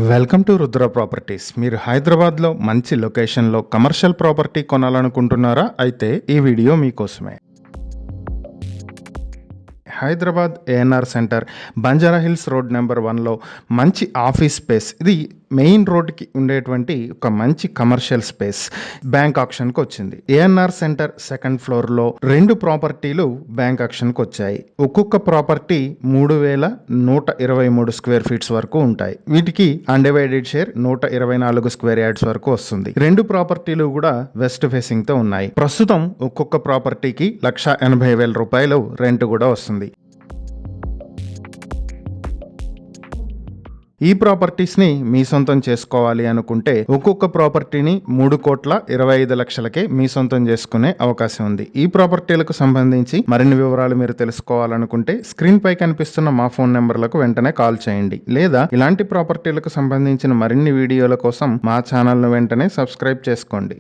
Welcome to Rudra properties. మీరు హైదరాబాద్లో మంచి లొకేషన్లో కమర్షియల్ ప్రాపర్టీ కొనాలనుకుంటున్నారా? అయితే ఈ వీడియో మీకోసమే. Hyderabad ANR centre Banjara Hills road number 1లో మంచి ఆఫీస్ స్పేస్. ఇది మెయిన్ రోడ్కి ఉండేటువంటి ఒక మంచి కమర్షియల్ స్పేస్ బ్యాంక్ ఆక్షన్కి వచ్చింది. ఏఎన్ఆర్ సెంటర్ సెకండ్ ఫ్లోర్లో 2 ప్రాపర్టీలు బ్యాంక్ ఆక్షన్కి వచ్చాయి. ఒక్కొక్క ప్రాపర్టీ 3123 స్క్వేర్ ఫీట్స్ వరకు ఉంటాయి. వీటికి అన్డివైడెడ్ షేర్ 124 స్క్వేర్ యార్డ్స్ వరకు వస్తుంది. 2 ప్రాపర్టీలు కూడా వెస్ట్ ఫేసింగ్ తో ఉన్నాయి. ప్రస్తుతం ఒక్కొక్క ప్రాపర్టీకి 1,80,000 రూపాయలు రెంట్ కూడా వస్తుంది. ఈ ప్రాపర్టీస్ని మీ సొంతం చేసుకోవాలి అనుకుంటే ఒక్కొక్క ప్రాపర్టీని 3,25,00,000కే మీ సొంతం చేసుకునే అవకాశం ఉంది. ఈ ప్రాపర్టీలకు సంబంధించి మరిన్ని వివరాలు మీరు తెలుసుకోవాలనుకుంటే స్క్రీన్ పై కనిపిస్తున్న మా ఫోన్ నెంబర్లకు వెంటనే కాల్ చేయండి. లేదా ఇలాంటి ప్రాపర్టీలకు సంబంధించిన మరిన్ని వీడియోల కోసం మా ఛానల్ను వెంటనే సబ్స్క్రైబ్ చేసుకోండి.